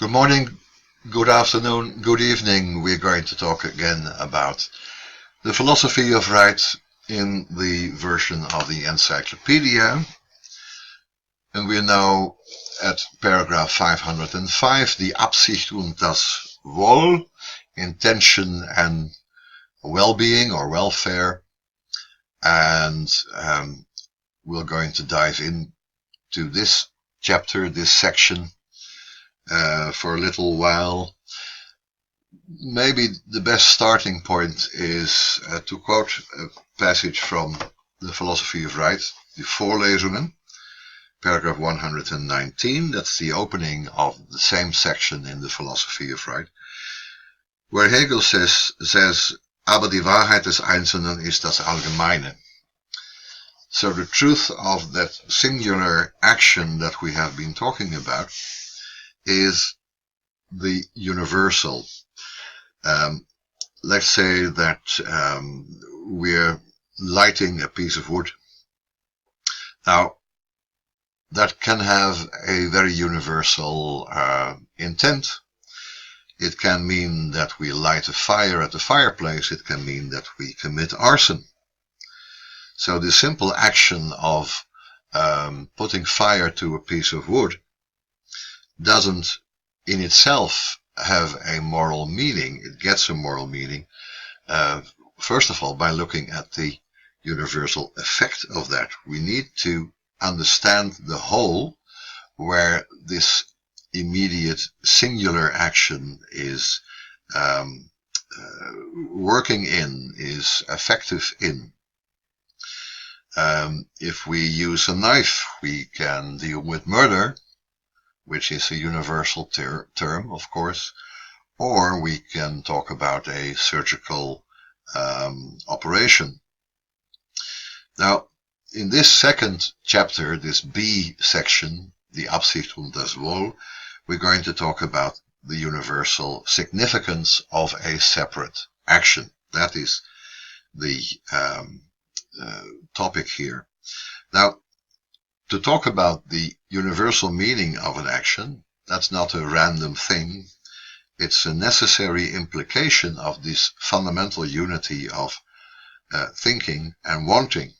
Good morning, good afternoon, good evening. We're going to talk again about the philosophy of right in the version of the Encyclopedia. And we're now at paragraph 505, the Absicht und das Wohl, intention and well-being or welfare. And we're going to dive into this chapter, this section, for a little while. Maybe the best starting point is to quote a passage from the Philosophy of Right, the Vorlesungen, paragraph 119. That's the opening of the same section in the Philosophy of Right, where Hegel says, aber die Wahrheit des Einzelnen ist das Allgemeine. So the truth of that singular action that we have been talking about is the universal. Let's say that we're lighting a piece of wood. Now, that can have a very universal intent. It can mean that we light a fire at the fireplace. It can mean that we commit arson. So the simple action of putting fire to a piece of wood doesn't in itself have a moral meaning. It gets a moral meaning, first of all, by looking at the universal effect of that. We need to understand the whole where this immediate singular action is working in, is effective in. If we use a knife, we can deal with murder, which is a universal term, of course, or we can talk about a surgical operation. Now, in this second chapter, this B section, the Absicht und das Wohl, we're going to talk about the universal significance of a separate action. That is the topic here. Now, to talk about the universal meaning of an action, that's not a random thing. It's a necessary implication of this fundamental unity of thinking and wanting.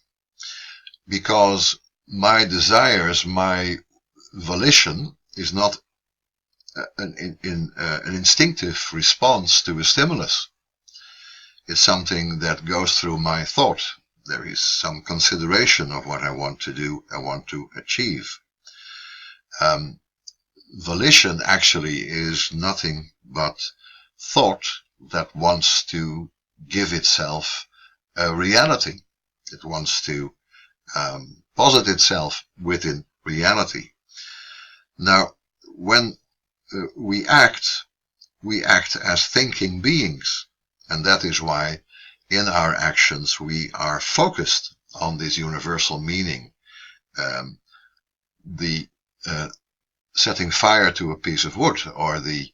Because my desires, my volition is not an instinctive response to a stimulus. It's something that goes through my thought. There is some consideration of what I want to do, I want to achieve. Volition actually is nothing but thought that wants to give itself a reality. It wants to posit itself within reality. Now, when we act as thinking beings, and that is why in our actions we are focused on this universal meaning. The setting fire to a piece of wood or the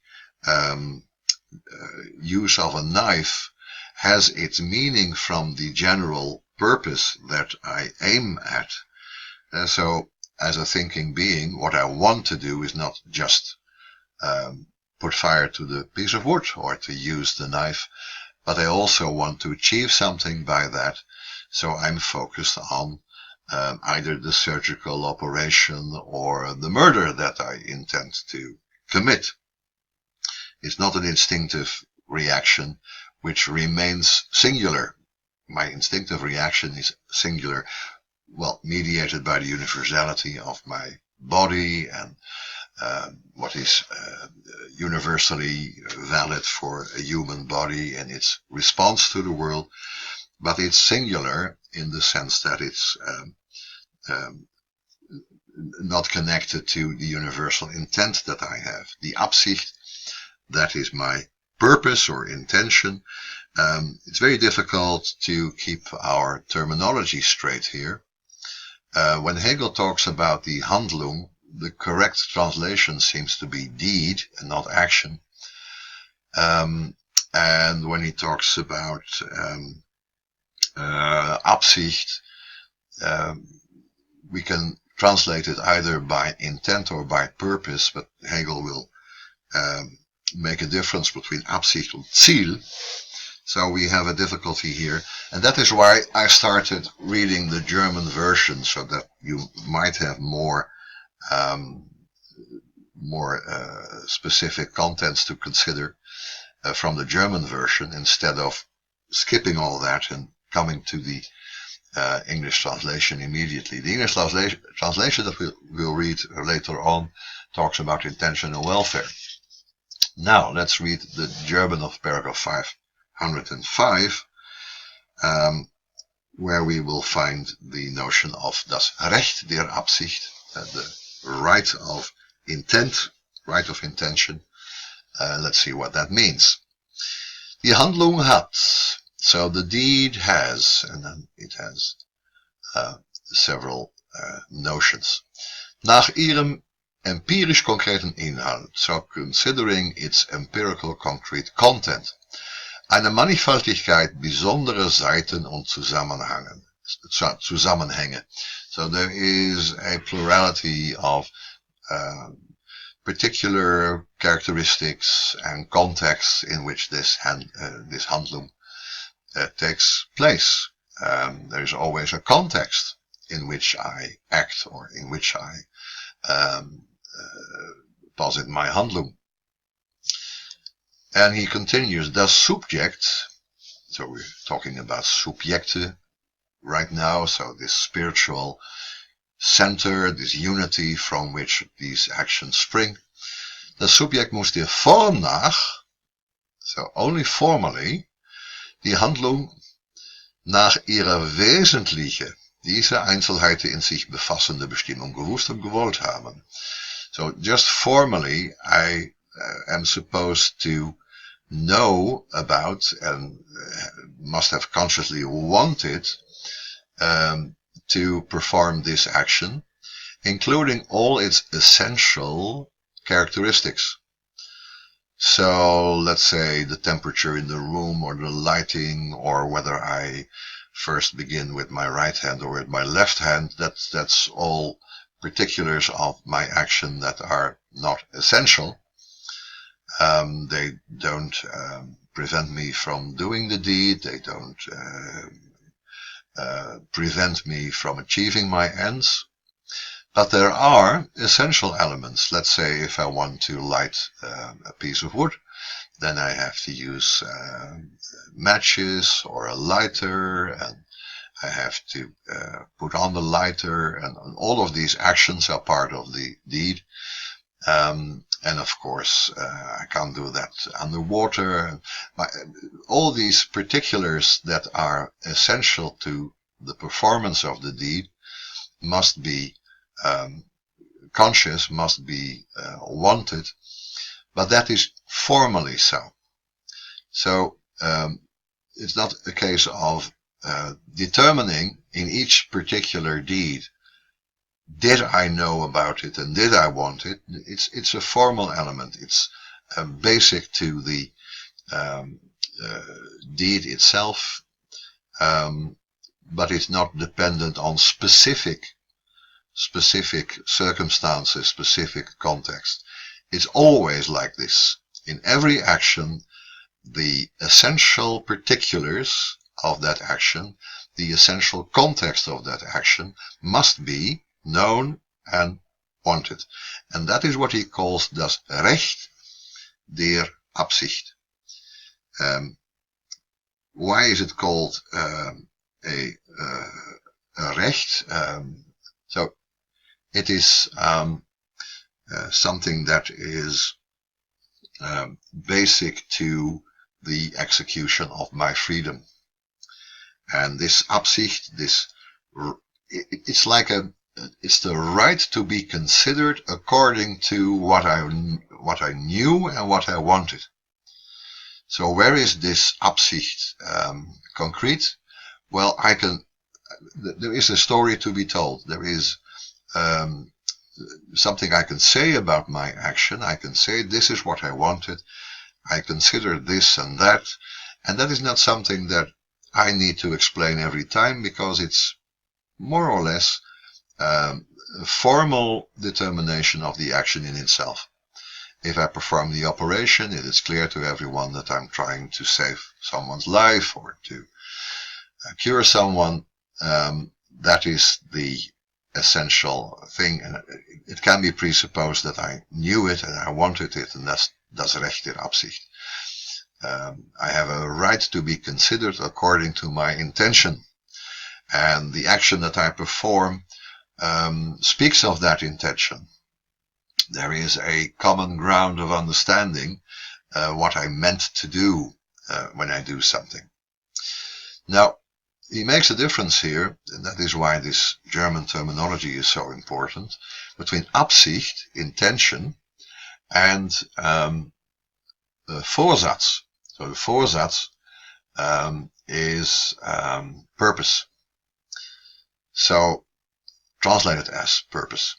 use of a knife has its meaning from the general purpose that I aim at. So as a thinking being, what I want to do is not just put fire to the piece of wood or to use the knife, but I also want to achieve something by that. So I'm focused on either the surgical operation or the murder that I intend to commit. It's not an instinctive reaction which remains singular. My instinctive reaction is singular, well, mediated by the universality of my body and what is universally valid for a human body and its response to the world, but it's singular in the sense that it's not connected to the universal intent that I have. The Absicht, that is my purpose or intention. It's very difficult to keep our terminology straight here. When Hegel talks about the Handlung, the correct translation seems to be deed and not action. And when he talks about Absicht, we can translate it either by intent or by purpose, but Hegel will make a difference between Absicht and Ziel. So we have a difficulty here, and that is why I started reading the German version, so that you might have more specific contents to consider from the German version, instead of skipping all that and coming to the English translation immediately. The English translation that we'll read later on talks about intentional welfare. Now let's read the German of paragraph 505, where we will find the notion of das Recht der Absicht, the right of intent, right of intention. Let's see what that means. Die Handlung hat, so the deed has, and then it has several notions. Nach ihrem empirisch konkreten Inhalt, so considering its empirical concrete content, eine Mannigfaltigkeit besonderer Seiten und Zusammenhänge. So there is a plurality of particular characteristics and contexts in which this Handlung takes place. There is always a context in which I act, or in which I posit my Handlung. And he continues, das Subjekt, so we're talking about Subjekte right now, so this spiritual center, this unity from which these actions spring. Das Subjekt muss der Form nach, so only formally, die Handlung nach ihrer wesentliche, diese Einzelheiten in sich befassende Bestimmung gewusst und gewollt haben. So just formally, I am supposed to know about and must have consciously wanted to perform this action, including all its essential characteristics. So let's say the temperature in the room, or the lighting, or whether I first begin with my right hand or with my left hand, that's all particulars of my action that are not essential. They don't prevent me from doing the deed. They don't prevent me from achieving my ends. But there are essential elements. Let's say if I want to light a piece of wood, then I have to use matches or a lighter, and I have to put on the lighter, and all of these actions are part of the deed. And of course, I can't do that underwater. All these particulars that are essential to the performance of the deed must be conscious, must be wanted, but that is formally so. So it's not a case of determining in each particular deed, did I know about it and did I want it? It's a formal element. It's basic to the deed itself, but it's not dependent on specific circumstances, specific context. It's always like this. In every action, the essential particulars of that action, the essential context of that action must be known and wanted. And that is what he calls das Recht der Absicht. Why is it called a Recht? So it is something that is basic to the execution of my freedom. And this Absicht, it's like it's the right to be considered according to what I knew and what I wanted. So where is this Absicht concrete? Well, there is a story to be told. There is something I can say about my action. I can say, this is what I wanted. I consider this and that is not something that I need to explain every time, because it's more or less a formal determination of the action in itself. if I perform the operation, it is clear to everyone that I'm trying to save someone's life or to cure someone. That is the essential thing, and it can be presupposed that I knew it and I wanted it, and that's Recht der Absicht. I have a right to be considered according to my intention, and the action that I perform speaks of that intention. There is a common ground of understanding what I meant to do when I do something. Now, he makes a difference here, and that is why this German terminology is so important, between Absicht, intention, and Vorsatz. So the Vorsatz is purpose. So translated as purpose.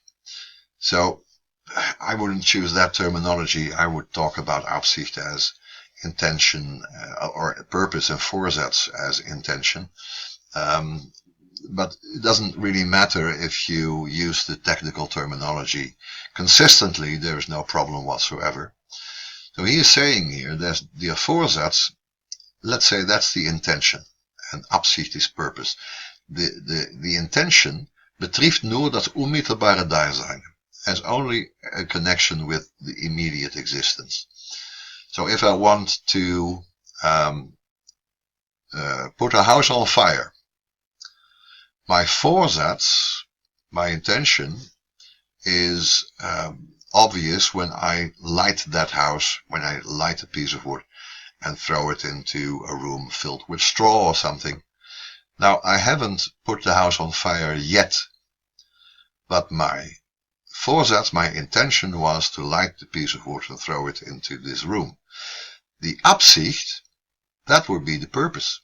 So I wouldn't choose that terminology. I would talk about Absicht as intention or purpose, and Vorsatz as intention. But it doesn't really matter if you use the technical terminology consistently. There is no problem whatsoever. So he is saying here that the Vorsatz, let's say that's the intention, and Absicht is purpose. The intention betrifft nur das unmittelbare Dasein, has only a connection with the immediate existence. So if I want to put a house on fire, my Vorsatz, my intention, is obvious when I light that house, when I light a piece of wood and throw it into a room filled with straw or something. Now, I haven't put the house on fire yet, but my Vorsatz, my intention, was to light the piece of wood and throw it into this room. The Absicht, that would be the purpose.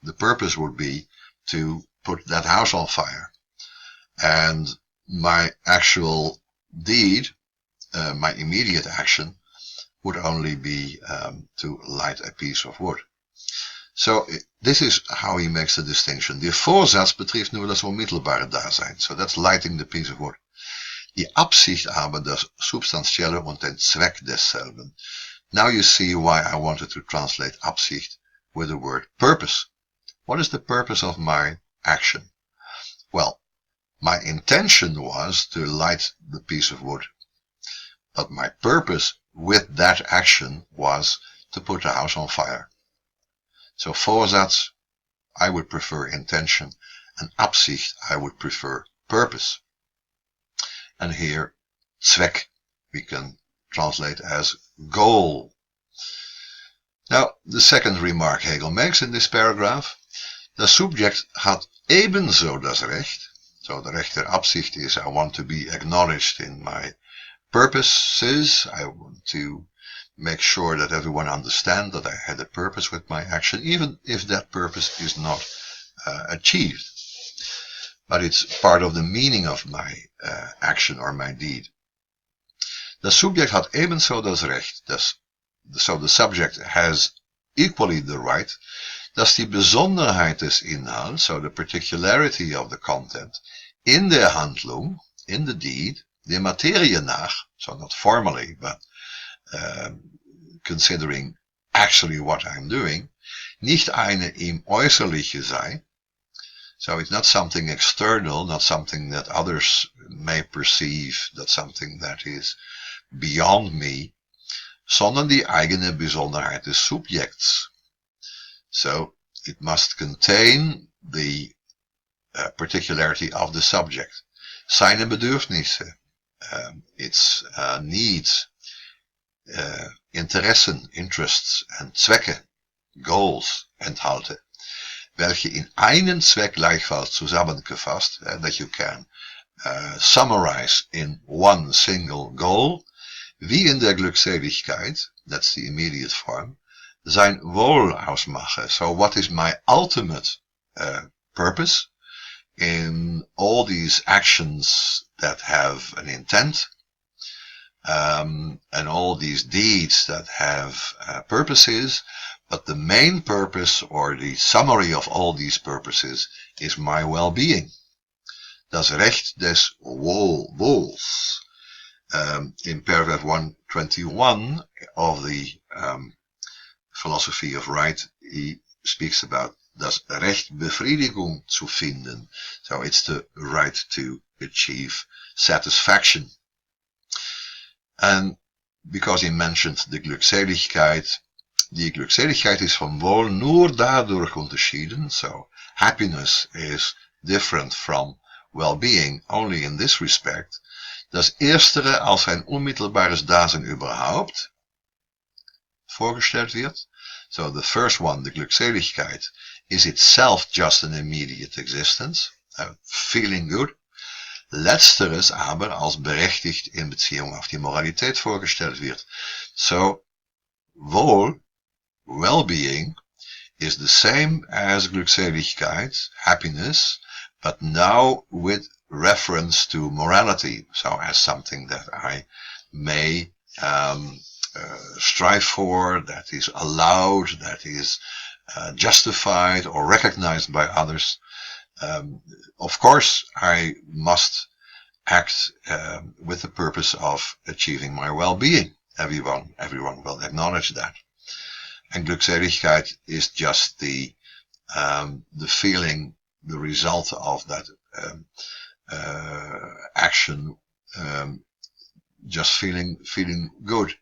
The purpose would be to put that house on fire. And my actual deed, my immediate action, would only be to light a piece of wood. So this is how he makes the distinction. Die Vorsatz betrifft nur das unmittelbare Dasein. So that's lighting the piece of wood. Die Absicht aber das Substanzielle und den Zweck desselben. Now you see why I wanted to translate Absicht with the word purpose. What is the purpose of my action? Well, my intention was to light the piece of wood. But my purpose with that action was to put the house on fire. So Vorsatz, I would prefer intention, and Absicht, I would prefer purpose. And here, Zweck, we can translate as goal. Now, the second remark Hegel makes in this paragraph, the subject hat ebenso das Recht. So the Recht der Absicht is I want to be acknowledged in my purposes. I want to make sure that everyone understands that I had a purpose with my action, even if that purpose is not achieved. But it's part of the meaning of my action or my deed. The subject hat ebenso das Recht. So the subject has equally the right, dass die Besonderheit des Inhalts, so the particularity of the content, in der Handlung, in the deed, der Materie nach, so not formally, but considering actually what I'm doing, nicht eine im Äußerliche sei. So it's not something external, not something that others may perceive, not something that is beyond me, sondern die eigene Besonderheit des Subjekts. So it must contain the particularity of the subject. Seine Bedürfnisse, its needs, Interessen, interests and Zwecke, goals, enthalte, welche in einen Zweck gleichfalls zusammengefasst, that you can summarize in one single goal, wie in der Glückseligkeit, that's the immediate form, sein Wohl ausmache. So what is my ultimate purpose in all these actions that have an intent, and all these deeds that have purposes, but the main purpose or the summary of all these purposes is my well-being. Das Recht des Wohls. in paragraph 121 of the philosophy of right, he speaks about das Recht Befriedigung zu finden. So it's the right to achieve satisfaction. And because he mentioned de Glückseligkeit, die Glückseligkeit is van Wohl nur dadurch unterschieden, so happiness is different from well-being only in this respect, das Erstere als ein unmittelbares Dasein überhaupt vorgestellt wird. So the first one, the Glückseligkeit, is itself just an immediate existence, feeling good. Letzteres aber als berechtigt in Beziehung auf die Moralität vorgestellt wird. So, Wohl, well-being, is the same as Glückseligkeit, happiness, but now with reference to morality, so as something that I may strive for, that is allowed, that is justified or recognized by others. Of course, I must act with the purpose of achieving my well-being. Everyone will acknowledge that. And Glückseligkeit is just the feeling, the result of that action, just feeling good,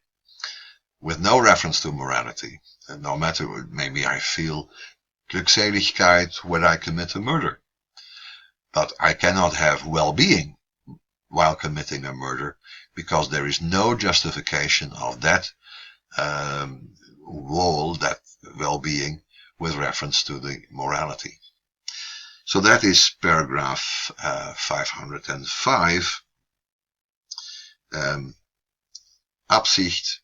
with no reference to morality. And no matter, maybe I feel Glückseligkeit when I commit a murder, but I cannot have well-being while committing a murder, because there is no justification of that Wohl, that well-being, with reference to the morality. So that is paragraph 505. Absicht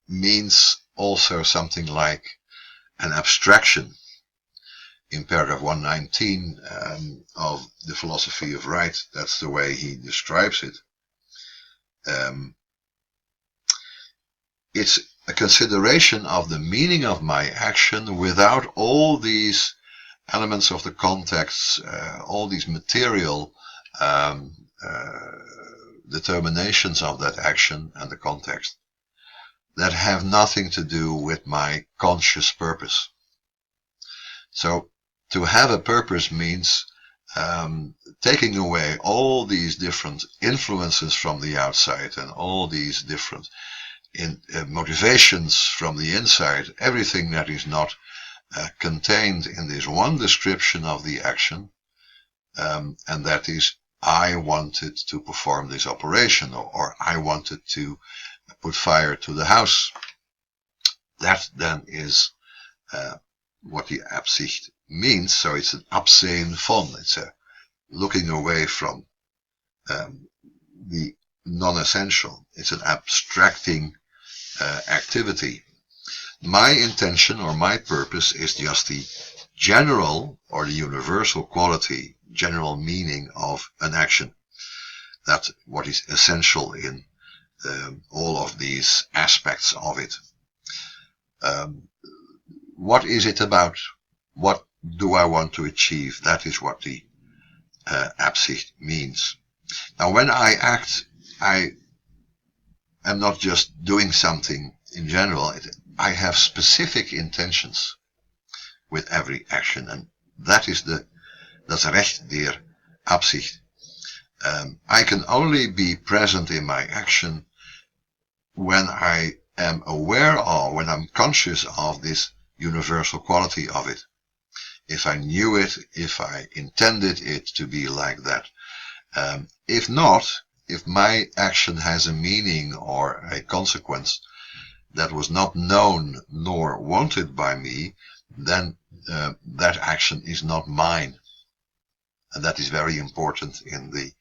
means also something like an abstraction. In paragraph 119 of the philosophy of right, that's the way he describes it. It's a consideration of the meaning of my action without all these elements of the context, all these material determinations of that action and the context that have nothing to do with my conscious purpose. So to have a purpose means taking away all these different influences from the outside and all these different motivations from the inside, everything that is not contained in this one description of the action, and that is, I wanted to perform this operation, or I wanted to put fire to the house. That then is what the Absicht means. So it's an Absehen von, it's a looking away from the non-essential. It's an abstracting activity. My intention or my purpose is just the general or the universal quality, general meaning of an action. That's what is essential in all of these aspects of it. What is it about? What do I want to achieve? That is what the Absicht means. Now, when I act, I am not just doing something in general. I have specific intentions with every action, and that is das Recht der Absicht. I can only be present in my action when I am aware of, when I'm conscious of this universal quality of it. If I knew it, if I intended it to be like that. If not, if my action has a meaning or a consequence that was not known nor wanted by me, then that action is not mine. And that is very important in the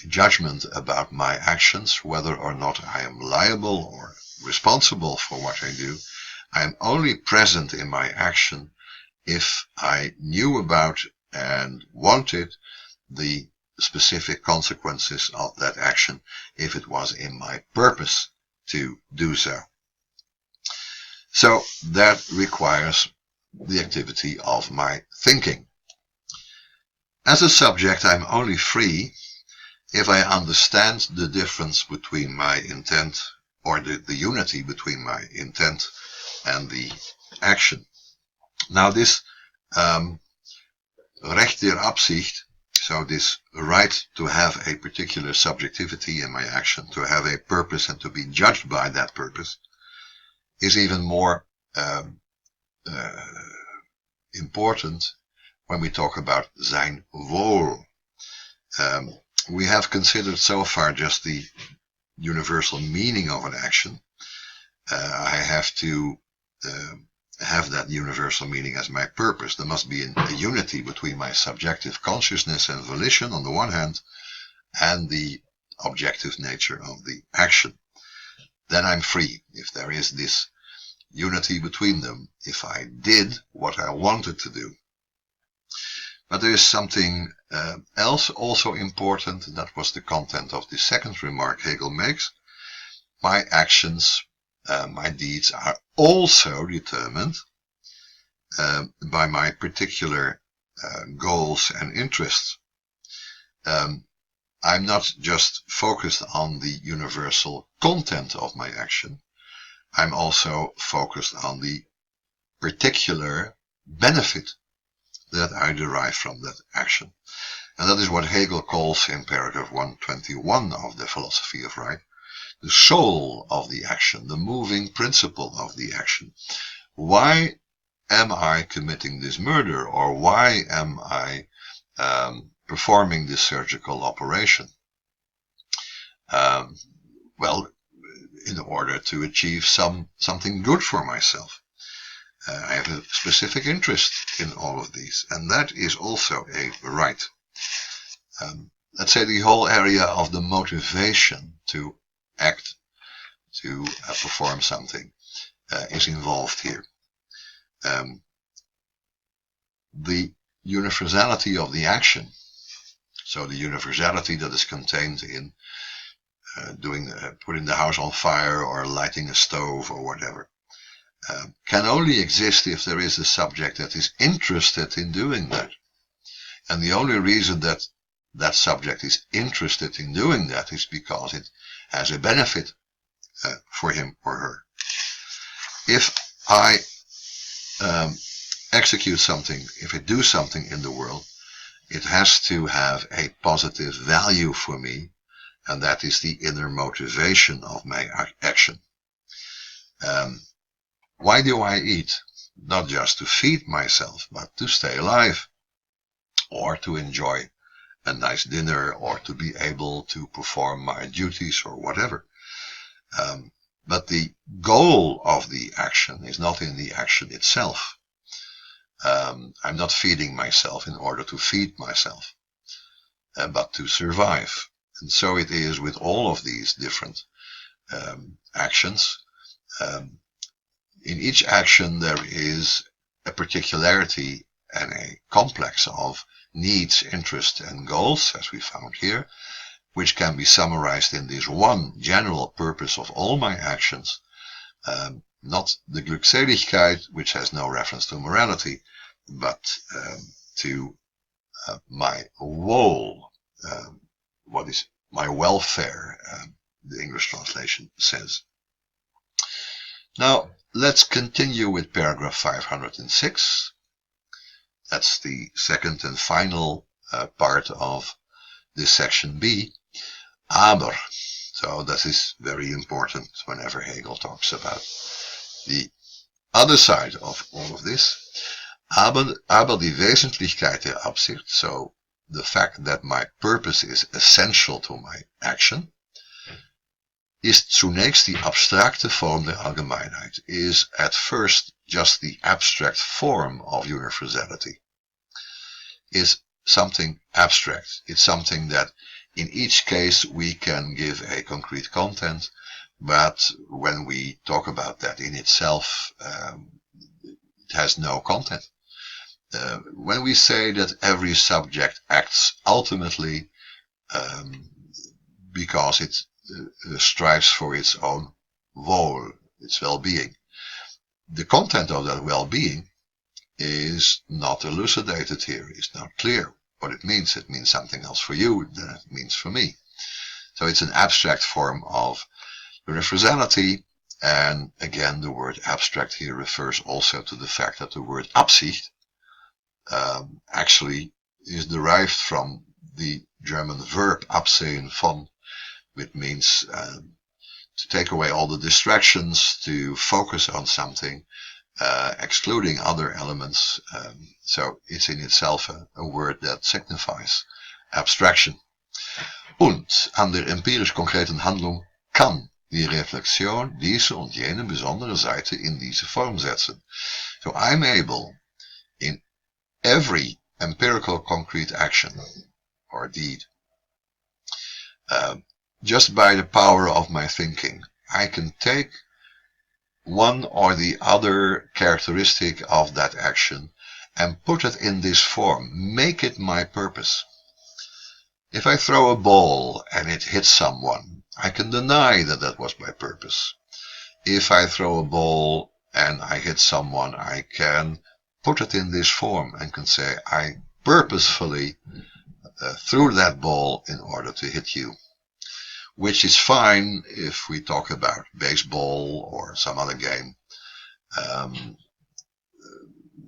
judgment about my actions, whether or not I am liable or responsible for what I do. I am only present in my action if I knew about and wanted the specific consequences of that action, if it was in my purpose to do so. So that requires the activity of my thinking. As a subject, I'm only free if I understand the difference between my intent, or the unity between my intent and the action. Now this Recht der Absicht, so this right to have a particular subjectivity in my action, to have a purpose and to be judged by that purpose, is even more important when we talk about zijn Wohl. We have considered so far just the universal meaning of an action. I have to have that universal meaning as my purpose. There must be a unity between my subjective consciousness and volition on the one hand, and the objective nature of the action. Then I'm free. If there is this unity between them, if I did what I wanted to do. But there is something else also important. That was the content of the second remark Hegel makes. My actions, my deeds are also determined by my particular goals and interests. I'm not just focused on the universal content of my action. I'm also focused on the particular benefit that I derive from that action. And that is what Hegel calls in paragraph 121 of the Philosophy of Right, the soul of the action, the moving principle of the action. Why am I committing this murder, or why am I performing this surgical operation? Well, in order to achieve something good for myself. I have a specific interest in all of these, and that is also a right. Let's say the whole area of the motivation to act, to perform something, is involved here. The universality of the action, so the universality that is contained in putting the house on fire or lighting a stove or whatever, can only exist if there is a subject that is interested in doing that. And the only reason that that subject is interested in doing that is because it has a benefit for him or her. If I execute something, if I do something in the world, it has to have a positive value for me, and that is the inner motivation of my action. Why do I eat? Not just to feed myself, but to stay alive, or to enjoy a nice dinner, or to be able to perform my duties or whatever. But the goal of the action is not in the action itself. I'm not feeding myself in order to feed myself, but to survive. And so it is with all of these different actions. In each action there is a particularity and a complex of needs, interests, and goals, as we found here, which can be summarized in this one general purpose of all my actions, not the Glückseligkeit, which has no reference to morality, but to my Wohl, what is my welfare, the English translation says. Now, let's continue with paragraph 506. That's the second and final part of this section B. Aber, so that is very important whenever Hegel talks about the other side of all of this. Aber die Wesentlichkeit der Absicht, so the fact that my purpose is essential to my action, ist zunächst die abstrakte Form der Allgemeinheit, is at first just the abstract form of universality. Is something abstract. It's something that in each case we can give a concrete content, but when we talk about that in itself, it has no content. When we say that every subject acts ultimately because it strives for its own Wohl, its well-being, the content of that well-being is not elucidated here, is not clear what it means. It means something else for you than it means for me. So it's an abstract form of universality. And again, the word abstract here refers also to the fact that the word Absicht actually is derived from the German verb absehen von, which means to take away all the distractions, to focus on something, excluding other elements. So it's in itself a word that signifies abstraction. Und an der empirisch konkreten Handlung kann die Reflexion diese und jene besondere Seite in diese Form setzen. So I'm able, in every empirical concrete action or deed, just by the power of my thinking, I can take one or the other characteristic of that action and put it in this form, make it my purpose. If I throw a ball and it hits someone, I can deny that that was my purpose. If I throw a ball and I hit someone, I can put it in this form and can say, I purposefully threw that ball in order to hit you. Which is fine if we talk about baseball or some other game,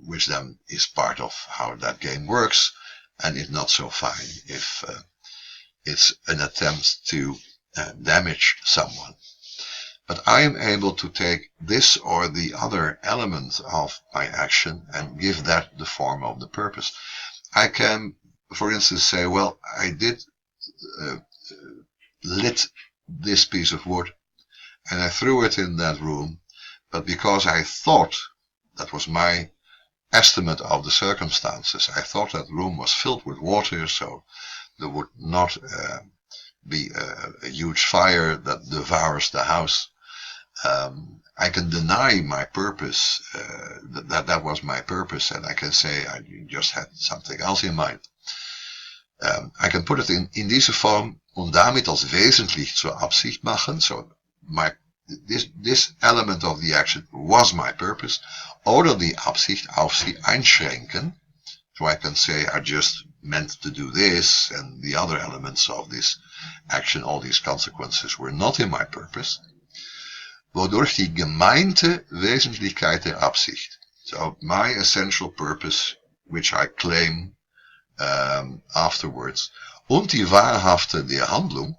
which then is part of how that game works, and it's not so fine if it's an attempt to damage someone. But I am able to take this or the other element of my action and give that the form of the purpose. I can, for instance, say, well, I did lit this piece of wood and I threw it in that room, but because I thought, that was my estimate of the circumstances, I thought that room was filled with water, so there would not be a huge fire that devours the house. I can deny my purpose, that was my purpose, and I can say I just had something else in mind. I can put it in diese Form und damit als wesentlich zur Absicht machen. So this element of the action was my purpose. Oder die Absicht auf sie einschränken. So I can say I just meant to do this, and the other elements of this action, all these consequences, were not in my purpose. Wodurch die gemeinte Wesentlichkeit der Absicht. So my essential purpose, which I claim afterwards, und die wahrhafte der Handlung,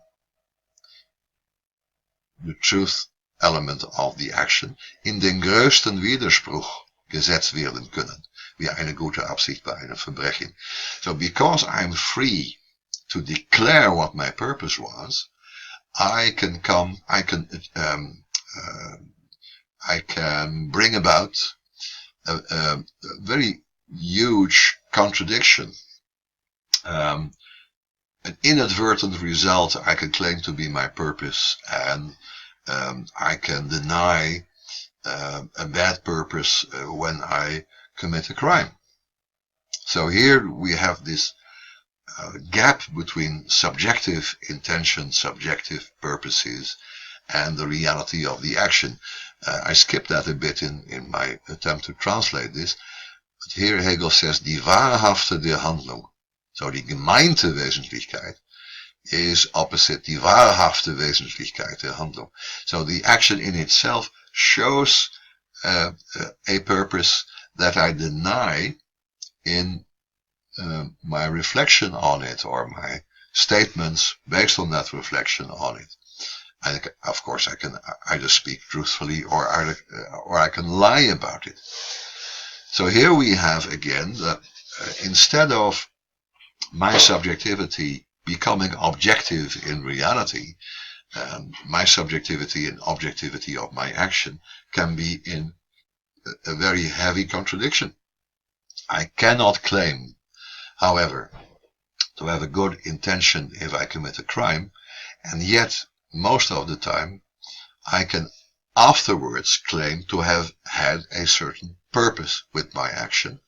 the truth element of the action, in den größten Widerspruch gesetzt werden können, wie eine gute Absicht bei einem Verbrechen. So because I'm free to declare what my purpose was, I can bring about a very huge contradiction. An inadvertent result I can claim to be my purpose, and I can deny a bad purpose when I commit a crime. So here we have this gap between subjective intention, subjective purposes, and the reality of the action. I skipped that a bit in my attempt to translate this, but here Hegel says, die wahrhafte der Handlung. So die gemeinte Wesentlichkeit is opposite die wahrhafte Wesentlichkeit der Handlung. So the action in itself shows a purpose that I deny in my reflection on it, or my statements based on that reflection on it. And of course I can either speak truthfully or I can lie about it. So here we have again that instead of my subjectivity becoming objective in reality, my subjectivity and objectivity of my action can be in a very heavy contradiction. I cannot claim, however, to have a good intention if I commit a crime, and yet most of the time I can afterwards claim to have had a certain purpose with my action,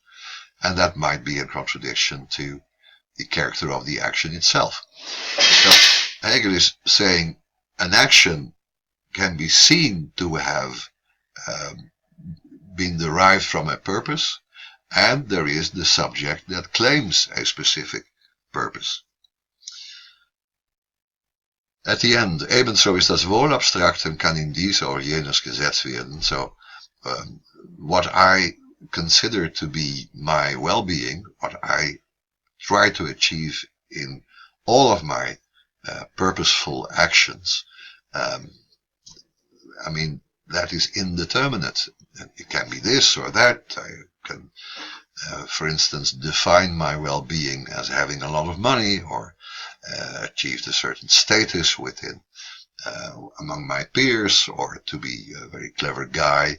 and that might be a contradiction to the character of the action itself. So Hegel is saying an action can be seen to have been derived from a purpose, and there is the subject that claims a specific purpose. At the end, ebenso ist das Wohl abstrakt und kann in dies oder jenes gesetzt werden. So, what I consider to be my well-being, what I try to achieve in all of my purposeful actions, I mean, that is indeterminate. It can be this or that. I can, for instance, define my well-being as having a lot of money, or achieved a certain status within among my peers, or to be a very clever guy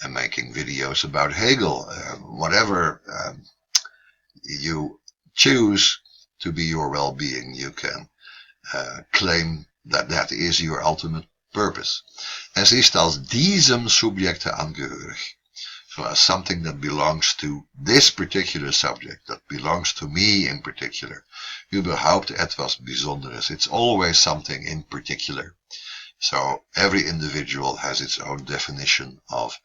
and making videos about Hegel. Whatever you choose to be your well-being, you can claim that that is your ultimate purpose. Es ist als diesem Subjekte angehörig. So as something that belongs to this particular subject, that belongs to me in particular. Überhaupt etwas Besonderes. It's always something in particular. So every individual has its own definition of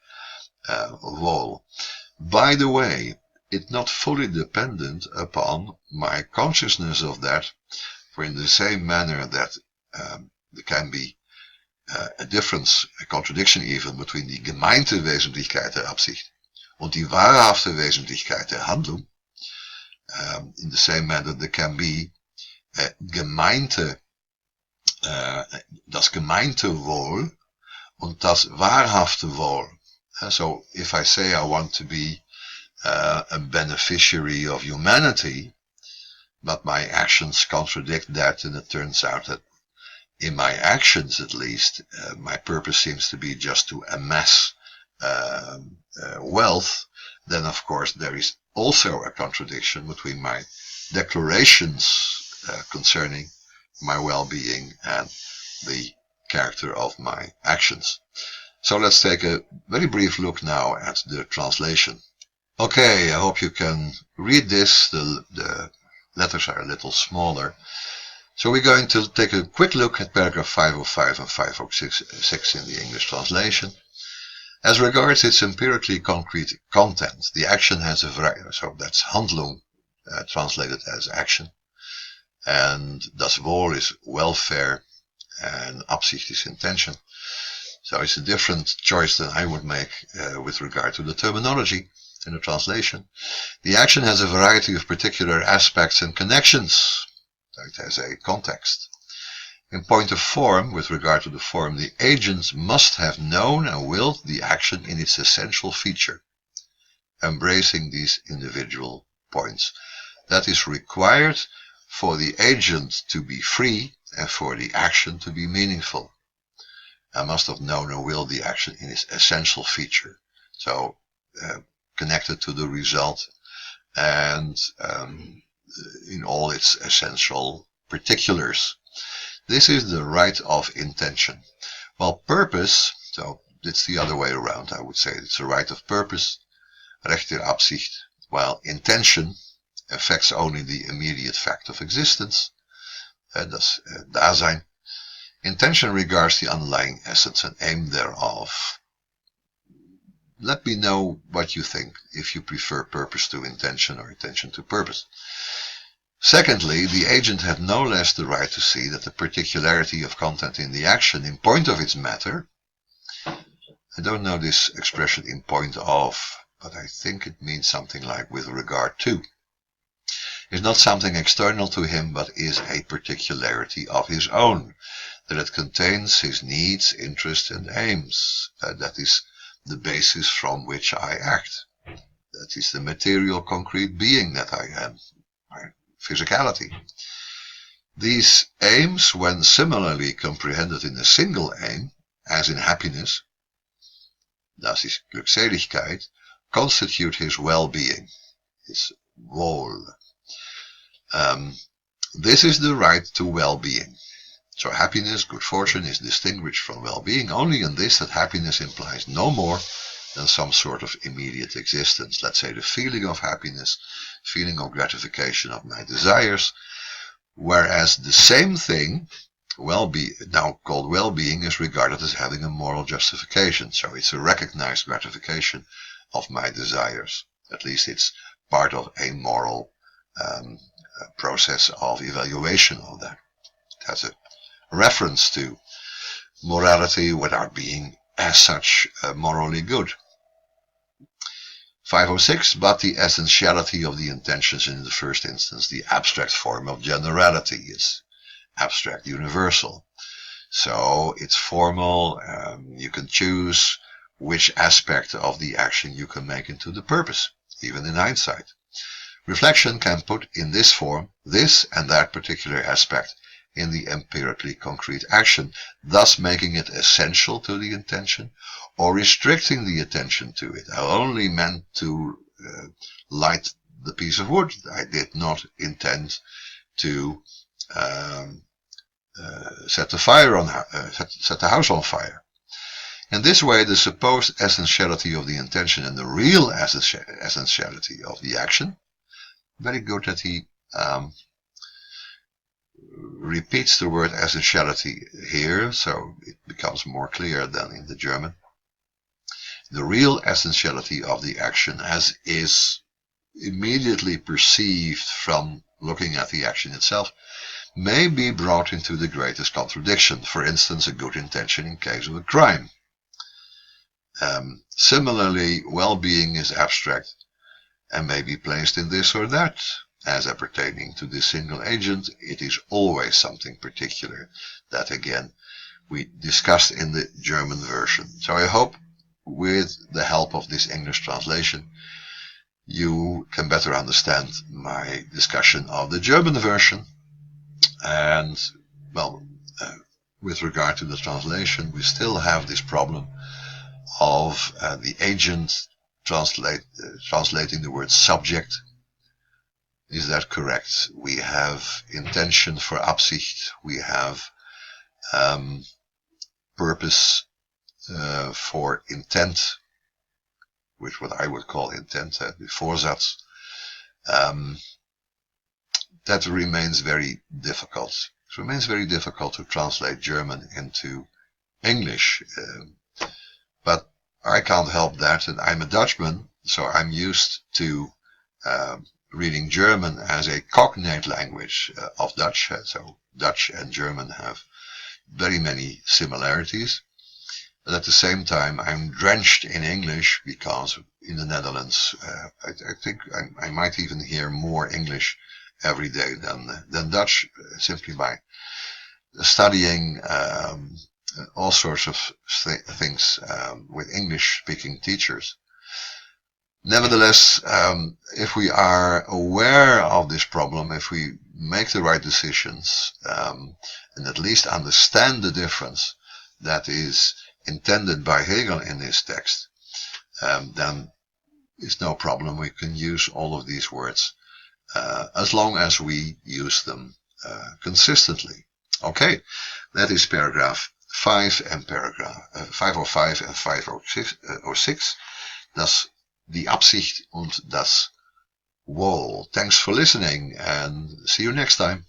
Wohl. By the way, it's not fully dependent upon my consciousness of that, for in the same manner that there can be a difference, a contradiction even, between die gemeinte Wesentlichkeit der Absicht und die wahrhafte Wesentlichkeit der Handlung. In the same manner there can be das gemeinte Wohl und das wahrhafte Wohl. So if I say I want to be a beneficiary of humanity, but my actions contradict that, and it turns out that in my actions at least, my purpose seems to be just to amass wealth, then of course there is also a contradiction between my declarations concerning my well-being and the character of my actions. So let's take a very brief look now at the translation. Okay, I hope you can read this. The letters are a little smaller. So we're going to take a quick look at paragraph 505 and 506 in the English translation. As regards its empirically concrete content, the action has a variety, so that's Handlung, translated as action. And das Wohl is welfare, and Absicht is intention. So it's a different choice than I would make with regard to the terminology in the translation. The action has a variety of particular aspects and connections. It has a context. In point of form, with regard to the form, the agent must have known and willed the action in its essential feature, embracing these individual points. That is required for the agent to be free and for the action to be meaningful. I must have known and willed the action in its essential feature. So, connected to the result and in all its essential particulars. This is the right of intention. While purpose, so it's the other way around, I would say. It's the right of purpose, Recht der Absicht, while intention affects only the immediate fact of existence, das Dasein. Intention regards the underlying essence and aim thereof. Let me know what you think, if you prefer purpose to intention or intention to purpose. Secondly, the agent had no less the right to see that the particularity of content in the action, in point of its matter, I don't know this expression in point of, but I think it means something like with regard to, is not something external to him, but is a particularity of his own, that it contains his needs, interests, and aims. That is the basis from which I act. That is the material, concrete being that I am, my physicality. These aims, when similarly comprehended in a single aim, as in happiness, das ist Glückseligkeit, constitute his well-being, his Wohl. This is the right to well-being. So happiness, good fortune, is distinguished from well-being only in this, that happiness implies no more than some sort of immediate existence. Let's say the feeling of happiness, feeling of gratification of my desires, whereas the same thing, now called well-being, is regarded as having a moral justification. So it's a recognized gratification of my desires. At least it's part of a moral process of evaluation of that. It has a reference to morality without being as such morally good. 506, but the essentiality of the intentions in the first instance, the abstract form of generality, is abstract universal. So it's formal, you can choose which aspect of the action you can make into the purpose, even in hindsight. Reflection can put in this form this and that particular aspect in the empirically concrete action, thus making it essential to the intention or restricting the attention to it. I only meant to light the piece of wood. I did not intend to set the house on fire. In this way, the supposed essentiality of the intention and the real essentiality of the action. Very good that he repeats the word essentiality here, so it becomes more clear than in the German. The real essentiality of the action, as is immediately perceived from looking at the action itself, may be brought into the greatest contradiction. For instance, a good intention in case of a crime. Similarly, well-being is abstract and may be placed in this or that. As appertaining to this single agent, it is always something particular that, again, we discussed in the German version. So I hope with the help of this English translation you can better understand my discussion of the German version. And, well, with regard to the translation, we still have this problem of the agent translating the word subject. Is that correct? We have intention for Absicht. We have purpose for intent, which what I would call intent, the Vorsatz. That remains very difficult. It remains very difficult to translate German into English. But I can't help that, and I'm a Dutchman, so I'm used to reading German as a cognate language of Dutch. So Dutch and German have very many similarities. But at the same time, I'm drenched in English because in the Netherlands, I think I might even hear more English every day than Dutch, simply by studying all sorts of things with English-speaking teachers. Nevertheless, if we are aware of this problem, if we make the right decisions, and at least understand the difference that is intended by Hegel in this text, then it's no problem. We can use all of these words as long as we use them consistently. Okay, that is paragraph 5 and paragraph 505 and 506. That's die Absicht und das Wohl. Thanks for listening and see you next time.